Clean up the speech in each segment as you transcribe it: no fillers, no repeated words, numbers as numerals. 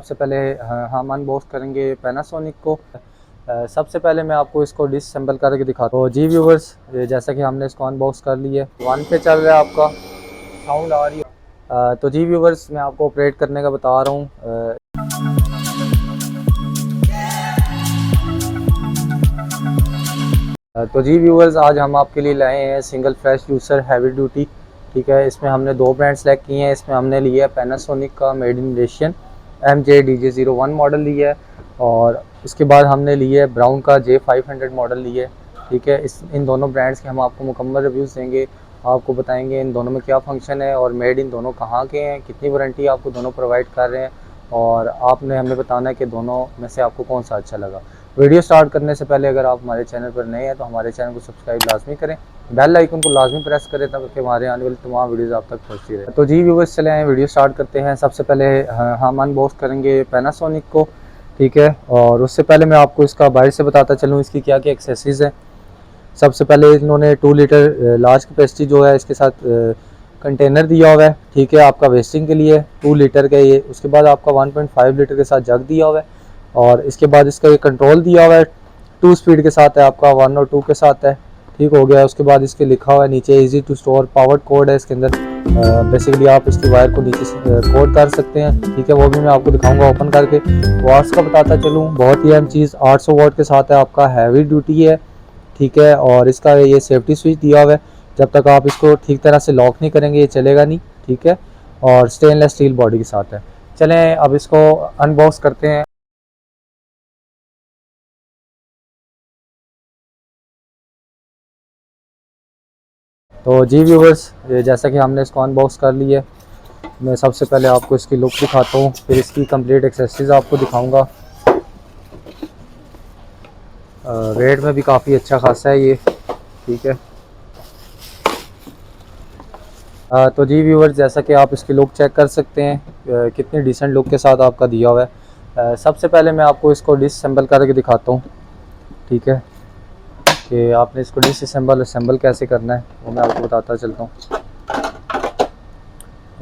सबसे पहले हम अनबॉक्स करेंगे पैनासोनिक को। सबसे पहले मैं आपको इसको डिसअसेंबल करके दिखाता हूँ। जी व्यूवर्स, जैसा कि हमने इसको अनबॉक्स कर लिया है, 1 पे चल रहा है, आपका साउंड आ रही है। तो जी व्यूवर्स, मैं आपको ऑपरेट करने का बता रहा हूँ। तो जी व्यूवर्स, आज हम आपके लिए लाए हैं single flash juicer heavy duty. ठीक है, इसमें हमने 2 ब्रांड सेलेक्ट किए हैं। इसमें हमने लिया है पैनासोनिक का made in Asian MJ-DJ01 model लिया है, और इसके बाद हमने लिया है ब्राउन का J500 मॉडल लिया है। ठीक है, इन दोनों ब्रांड्स के हम आपको मुकम्मल रिव्यूज़ देंगे, आपको बताएंगे इन दोनों में क्या फ़ंक्शन है और मेड इन दोनों कहाँ के हैं, कितनी वारंटी आपको दोनों प्रोवाइड कर रहे हैं, और आपने हमें बताना है कि दोनों में से आपको कौन सा अच्छा लगा। वीडियो स्टार्ट करने से पहले अगर आप हमारे चैनल पर नए हैं तो हमारे चैनल को सब्सक्राइब लाजमी करें, बेल आइकन को लाजमी प्रेस करें ताकि हमारे आने वाली तमाम वीडियोस आप तक पहुंचती रहे। तो जी व्यूवर्स, चले आए वीडियो स्टार्ट करते हैं। सबसे पहले हम अनबॉक्स करेंगे पैनासोनिक को। ठीक है, और उससे पहले मैं आपको इसका बाहर से बताता चलूँ इसकी क्या क्या एक्सेसरीज़ हैं। सबसे पहले इन्होंने 2 लीटर लार्ज कैपेसिटी जो है इसके साथ कंटेनर दिया हुआ है। ठीक है, आपका वेस्टिंग के लिए 2 लीटर का ये। उसके बाद आपका 1.5 लीटर के साथ जग दिया हुआ है, और इसके बाद इसका ये कंट्रोल दिया हुआ है 2 स्पीड के साथ है, आपका 1 और 2 के साथ है। ठीक हो गया। उसके बाद इसके लिखा हुआ है नीचे easy to store power code है इसके अंदर। बेसिकली आप इसकी वायर को नीचे से कोड कर सकते हैं। ठीक है, वो भी मैं आपको दिखाऊंगा ओपन करके। वाट्स का बताता चलूँ, बहुत ही अहम चीज़ 800 वाट के साथ है, आपका हैवी ड्यूटी है। ठीक है, और इसका ये सेफ्टी स्विच दिया हुआ है, जब तक आप इसको ठीक तरह से लॉक नहीं करेंगे ये चलेगा नहीं। ठीक है, और स्टेनलेस स्टील बॉडी के साथ है। चलें अब इसको अनबॉक्स करते हैं। तो जी व्यूवर्स, जैसा कि हमने इसको अनबॉक्स कर लिया है, मैं सबसे पहले आपको इसकी लुक दिखाता हूँ, फिर इसकी कंप्लीट एक्सेसरीज आपको दिखाऊंगा। रेट में भी काफ़ी अच्छा खासा है ये। ठीक है, तो जी व्यूवर्स, जैसा कि आप इसकी लुक चेक कर सकते हैं, कितनी डिसेंट लुक के साथ आपका दिया हुआ है। सबसे पहले मैं आपको इसको डिसअसेंबल करके दिखाता हूँ। ठीक है, कि आपने इसको डिसअसेंबल असेंबल कैसे करना है वो मैं आपको बताता चलता हूँ।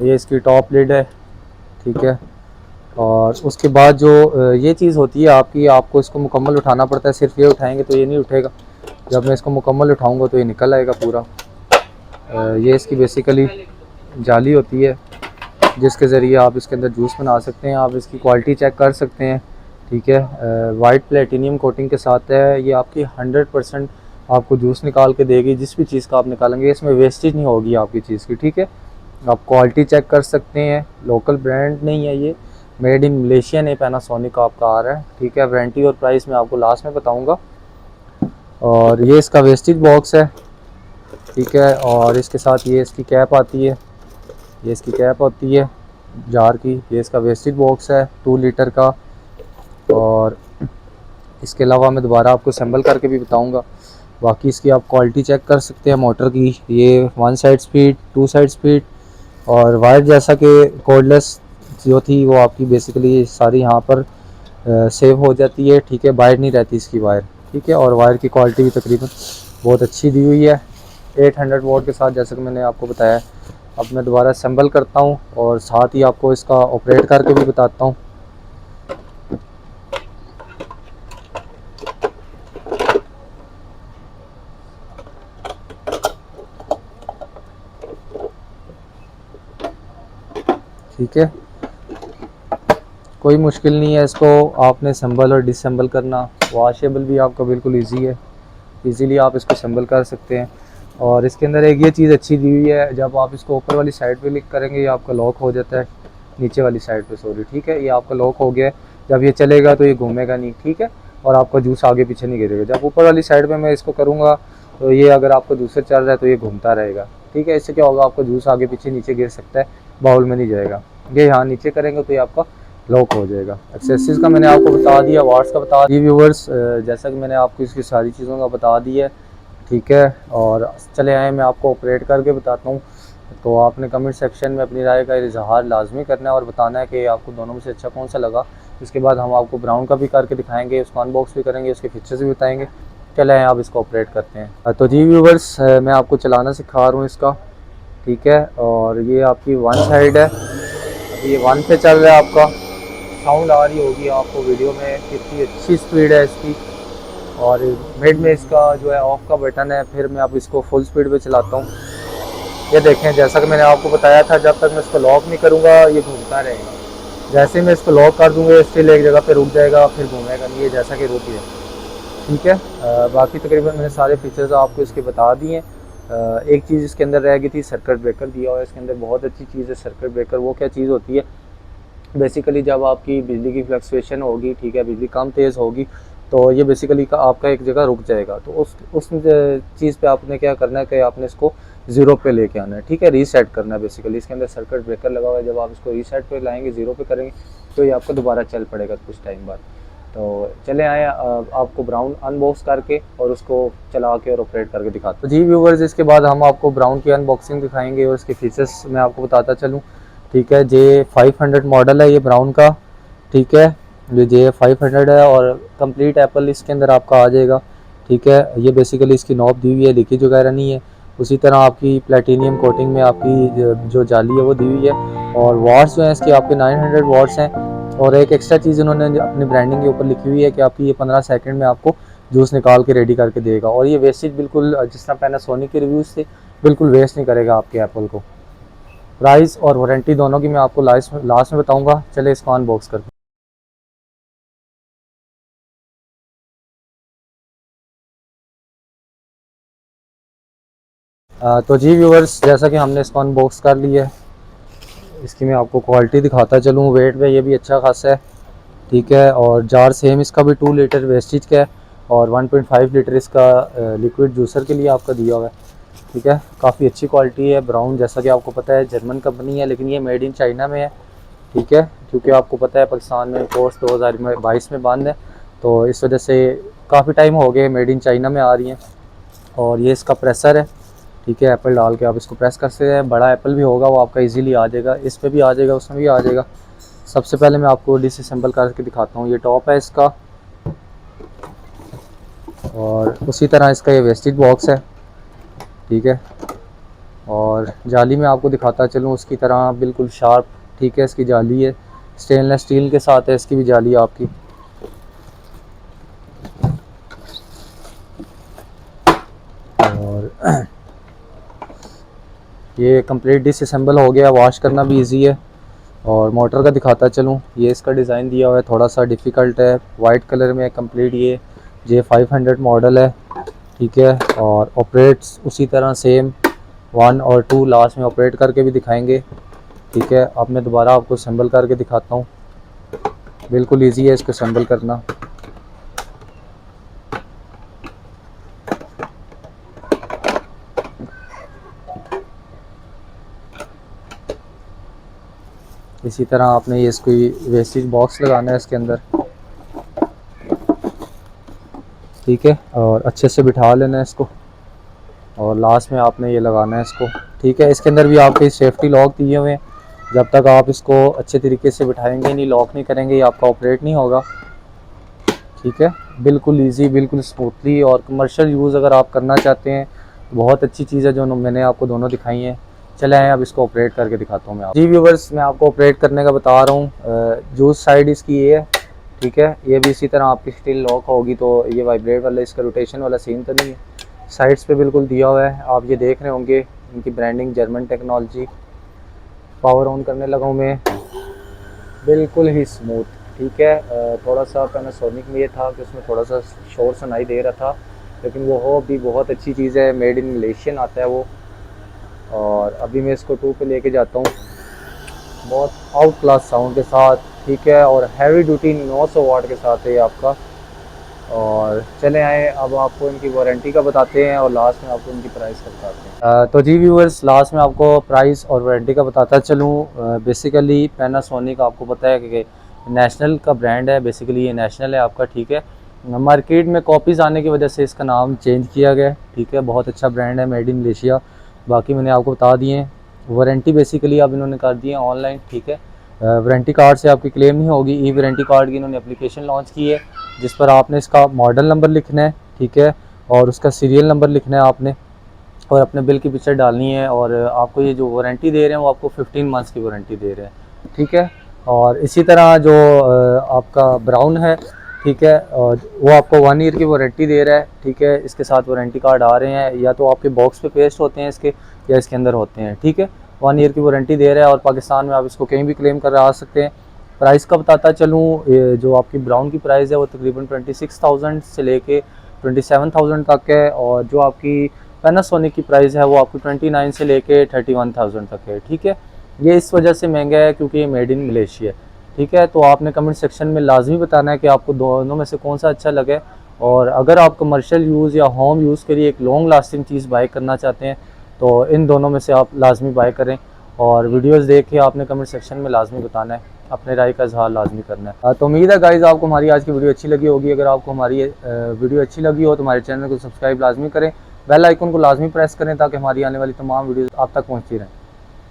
ये इसकी टॉप लिड है। ठीक है, और उसके बाद जो ये चीज़ होती है आपकी, आपको इसको मुकम्मल उठाना पड़ता है। सिर्फ ये उठाएंगे तो ये नहीं उठेगा, जब मैं इसको मुकम्मल उठाऊंगा तो ये निकल आएगा पूरा। ये इसकी बेसिकली जाली होती है जिसके ज़रिए आप इसके अंदर जूस बना सकते हैं। आप इसकी क्वालिटी चेक कर सकते हैं। ठीक है, वाइट प्लेटिनियम कोटिंग के साथ है ये, आपकी 100% आपको जूस निकाल के देगी। जिस भी चीज़ का आप निकालेंगे इसमें वेस्टेज नहीं होगी आपकी चीज़ की। ठीक है, आप क्वालिटी चेक कर सकते हैं, लोकल ब्रांड नहीं है ये, मेड इन मलेशिया है, पैनासोनिक आपका आ रहा है। ठीक है, वारंटी और प्राइस मैं आपको लास्ट में बताऊंगा। और ये इसका वेस्टेज बॉक्स है। ठीक है, और इसके साथ ये इसकी कैप आती है, ये इसकी कैप होती है जार की। ये इसका वेस्टेज बॉक्स है 2 लीटर का। और इसके अलावा मैं दोबारा आपको असेंबल करके भी बताऊंगा। बाकी इसकी आप क्वालिटी चेक कर सकते हैं मोटर की, ये 1 साइड स्पीड, 2 साइड स्पीड, और वायर जैसा कि कोर्डलेस जो थी वो आपकी बेसिकली सारी यहाँ पर सेव हो जाती है। ठीक है, बाहर नहीं रहती इसकी वायर। ठीक है, और वायर की क्वालिटी भी तकरीबन बहुत अच्छी दी हुई है 800 वोल्ट के साथ, जैसे कि मैंने आपको बताया। अब मैं दोबारा असेंबल करता हूँ और साथ ही आपको इसका ऑपरेट करके भी बताता हूँ। ठीक है, कोई मुश्किल नहीं है इसको आपने असेंबल और डिसअसेंबल करना। वॉशेबल भी आपका बिल्कुल इजी है, इजीली आप इसको असेंबल कर सकते हैं। और इसके अंदर एक ये चीज़ अच्छी दी हुई है, जब आप इसको ऊपर वाली साइड पे क्लिक करेंगे ये आपका लॉक हो जाता है, नीचे वाली साइड पे सॉरी। ठीक है, ये आपका लॉक हो गया है। जब ये चलेगा तो ये घूमेगा नहीं। ठीक है, और आपका जूस आगे पीछे नहीं गिरेगा। जब ऊपर वाली साइड पे मैं इसको करूँगा तो ये अगर आपका जूसर चल रहा है तो ये घूमता रहेगा। ठीक है, इससे क्या होगा, आपका जूस आगे पीछे नीचे गिर सकता है, बाउल में नहीं जाएगा। ये यहाँ नीचे करेंगे तो ये आपका लॉक हो जाएगा। एक्सेसरीज का मैंने आपको बता दिया, वाट्स का बता दिया। व्यूवर्स, जैसा कि मैंने आपको इसकी सारी चीज़ों का बता दिया है। ठीक है, और चले आए मैं आपको ऑपरेट करके बताता हूँ। तो आपने कमेंट सेक्शन में अपनी राय का इजहार लाजमी करना है और बताना है कि आपको दोनों में से अच्छा कौन सा लगा। इसके बाद हम आपको ब्राउन का भी करके दिखाएंगे, उसको अनबॉक्स भी करेंगे, उसके फीचर्स भी बताएंगे। चले आए आप इसको ऑपरेट करते हैं। तो जी व्यूवर्स, मैं आपको चलाना सिखा रहा हूँ इसका। ठीक है, और ये आपकी 1 साइड है, अभी ये 1 पे चल रहा है आपका साउंड आ रही होगी आपको वीडियो में, कितनी अच्छी स्पीड है इसकी। और मिड में इसका जो है ऑफ का बटन है। फिर मैं अब इसको फुल स्पीड पे चलाता हूँ। ये देखें, जैसा कि मैंने आपको बताया था, जब तक मैं इसको लॉक नहीं करूँगा ये घूमता रहेगा। जैसे मैं इसको लॉक कर दूँगा स्टिल एक जगह पे रुक जाएगा, फिर घूमेगा नहीं, ये जैसा कि रुक गया। ठीक है। बाकी तकरीबन मैंने सारे फीचर्स आपको इसके बता दिए। एक चीज़ इसके अंदर रह गई थी, सर्किट ब्रेकर दिया हुआ है इसके अंदर। बहुत अच्छी चीज़ है सर्किट ब्रेकर। वो क्या चीज़ होती है, बेसिकली जब आपकी बिजली की फ्लक्चुएशन होगी, ठीक है, बिजली कम तेज़ होगी, तो ये बेसिकली आपका एक जगह रुक जाएगा। तो उस चीज़ पे आपने क्या करना है कि आपने इसको ज़ीरो पे लेके आना है, ठीक है, रीसेट करना है। बेसिकली इसके अंदर सर्किट ब्रेकर लगा हुआ है। जब आप इसको रीसेट पे लाएंगे, ज़ीरो पे करेंगे, तो ये आपको दोबारा चल पड़ेगा कुछ टाइम बाद। तो चले आए आपको ब्राउन अनबॉक्स करके और उसको चला के और ऑपरेट करके दिखाते। तो जी व्यूवर्स, इसके बाद हम आपको ब्राउन की अनबॉक्सिंग दिखाएंगे और इसके फीचर्स मैं आपको बताता चलूँ। ठीक है, J500 मॉडल है ये ब्राउन का। ठीक है, ये J500 है और कंप्लीट एप्पल इसके अंदर आपका आ जाएगा। ठीक है, ये बेसिकली इसकी नॉब दी हुई है, लीकेज वगैरह नहीं है। उसी तरह आपकी प्लेटिनियम कोटिंग में आपकी जो जाली है वो दी हुई है। और वाट्स जो है इसके आपके 900 वाट्स हैं। और एक एक्स्ट्रा चीज़ उन्होंने अपनी ब्रांडिंग के ऊपर लिखी हुई है कि आपकी ये 15 सेकंड में आपको जूस निकाल के रेडी करके देगा। और ये वेस्टेज बिल्कुल, जिस तरह पैनासोनिक के रिव्यूज़ थे, बिल्कुल वेस्ट नहीं करेगा आपके एप्पल को। प्राइस और वारंटी दोनों की मैं आपको लास्ट में बताऊंगा। चले इसको अनबॉक्स करते हैं। तो जी व्यूवर्स, जैसा कि हमने इसको अनबॉक्स कर लिया है, इसकी मैं आपको क्वालिटी दिखाता चलूँ। वेट में ये भी अच्छा खासा है। ठीक है, और जार सेम इसका भी 2 लीटर वेस्टेज का है और 1.5 लीटर इसका लिक्विड जूसर के लिए आपका दिया हुआ है। ठीक है, काफ़ी अच्छी क्वालिटी है। ब्राउन, जैसा कि आपको पता है, जर्मन कंपनी है, लेकिन ये मेड इन चाइना में है। ठीक है, क्योंकि आपको पता है पाकिस्तान में कोर्स 2022 में बंद है, तो इस वजह से काफ़ी टाइम हो गए मेड इन चाइना में आ रही हैं। और ये इसका प्रेसर है। ठीक है, एप्पल डाल के आप इसको प्रेस कर सकते हैं। बड़ा एप्पल भी होगा वो आपका इजीली आ जाएगा, इस पर भी आ जाएगा, उसमें भी आ जाएगा। सबसे पहले मैं आपको डिसअसेंबल करके दिखाता हूँ। ये टॉप है इसका, और उसी तरह इसका ये वेस्टेज बॉक्स है। ठीक है, और जाली में आपको दिखाता चलूँ उसकी तरह बिल्कुल शार्प। ठीक है, इसकी जाली है, स्टेनलेस स्टील के साथ है इसकी भी जाली आपकी। और ये कंप्लीट डिसअसेंबल हो गया, वॉश करना भी इजी है। और मोटर का दिखाता चलूँ, ये इसका डिज़ाइन दिया हुआ है, थोड़ा सा डिफ़िकल्ट है, वाइट कलर में है कंप्लीट। ये J500 मॉडल है। ठीक है, और ऑपरेट्स उसी तरह सेम 1 और 2 लास्ट में ऑपरेट करके भी दिखाएंगे। ठीक है, अब मैं दोबारा आपको असेंबल करके दिखाता हूँ। बिल्कुल इजी है इसको असेंबल करना। इसी तरह आपने ये इसको वेस्टेज बॉक्स लगाना है इसके अंदर। ठीक है, और अच्छे से बिठा लेना है इसको, और लास्ट में आपने ये लगाना है इसको। ठीक है, इसके अंदर भी आपके सेफ्टी लॉक दिए हुए हैं। जब तक आप इसको अच्छे तरीके से बिठाएंगे नहीं, लॉक नहीं करेंगे, ये आपका ऑपरेट नहीं होगा। ठीक है, बिल्कुल इजी, बिल्कुल स्मूथली। और कमर्शियल यूज़ अगर आप करना चाहते हैं तो बहुत अच्छी चीज़ है जो मैंने आपको दोनों दिखाई हैं। चले आए, अब इसको ऑपरेट करके दिखाता हूँ मैं जी व्यूवर्स, मैं आपको ऑपरेट करने का बता रहा हूँ। जूस साइड इसकी ये है। ठीक है, ये भी इसी तरह आपकी स्टील लॉक होगी, तो ये वाइब्रेट वाला, इसका रोटेशन वाला सीन तो नहीं है। साइड्स पे बिल्कुल दिया हुआ है, आप ये देख रहे होंगे, इनकी branding German technology. Power on करने लगा हूँ मैं, बिल्कुल ही स्मूथ। ठीक है, थोड़ा सा पैनासोनिक में ये था कि उसमें थोड़ा सा शोर सुनाई दे रहा था, लेकिन वो हो भी बहुत अच्छी चीज़ है, मेड इन मलेशियन आता है वो। और अभी मैं इसको 2 पे लेके जाता हूँ, बहुत आउट क्लास साउंड के साथ। ठीक है, और हैवी ड्यूटी 900 वाट के साथ है ये आपका। और चले आए, अब आपको इनकी वारंटी का बताते हैं और लास्ट में आपको इनकी प्राइस का बताते हैं। तो जी व्यूअर्स, लास्ट में आपको प्राइस और वारंटी का बताता चलूँ। बेसिकली पैनासोनिक आपको पता है कि नेशनल का ब्रांड है, बेसिकली ये नेशनल है आपका। ठीक है, मार्केट में कॉपीज़ आने की वजह से इसका नाम चेंज किया गया। ठीक है, बहुत अच्छा ब्रांड है, मेड इन मलेशिया। बाकी मैंने आपको बता दिए। वारंटी बेसिकली अब इन्होंने कर दी है ऑनलाइन। ठीक है, वारंटी कार्ड से आपकी क्लेम नहीं होगी। ई वारंटी कार्ड की इन्होंने एप्लीकेशन लॉन्च की है, जिस पर आपने इसका मॉडल नंबर लिखना है। ठीक है, और उसका सीरियल नंबर लिखना है आपने, और अपने बिल की पिक्चर डालनी है। और आपको ये जो वारंटी दे रहे हैं वो आपको 15 मंथ्स की वारंटी दे रहे हैं। ठीक है, और इसी तरह जो आपका ब्राउन है, ठीक है, और वो आपको 1 ईयर की वारंटी दे रहा है, ठीक है। इसके साथ वारंटी कार्ड आ रहे हैं, या तो आपके बॉक्स पे पेस्ट होते हैं इसके, या इसके अंदर होते हैं, ठीक है। 1 ईयर की वारंटी दे रहा है और पाकिस्तान में आप इसको कहीं भी क्लेम कर आ सकते हैं। प्राइस का बताता चलूँ, जो आपकी ब्राउन की प्राइस है वो तकरीबन 26,000 से लेके 27,000 तक है, और जो आपकी पैनासोनिक की प्राइस है वो आपकी 29 से लेके 31,000 तक है, ठीक है। ये इस वजह से महंगा है क्योंकि ये मेड इन मलेशिया है, ठीक है। तो आपने कमेंट सेक्शन में लाजमी बताना है कि आपको दोनों में से कौन सा अच्छा लगे, और अगर आप कमर्शियल यूज़ या होम यूज़ के लिए एक लॉन्ग लास्टिंग चीज़ बाय करना चाहते हैं तो इन दोनों में से आप लाजमी बाय करें। और वीडियोस देख के आपने कमेंट सेक्शन में लाजमी बताना है, अपने राय का इजहार लाजमी करना है। तो उम्मीद है गाइज़ आपको हमारी आज की वीडियो अच्छी लगी होगी। अगर आपको हमारी वीडियो अच्छी लगी हो तो हमारे चैनल को सब्सक्राइब लाजमी करें, बेल आइकन को लाजमी प्रेस करें ताकि हमारी आने वाली तमाम वीडियोस आप तक पहुँचती रहें।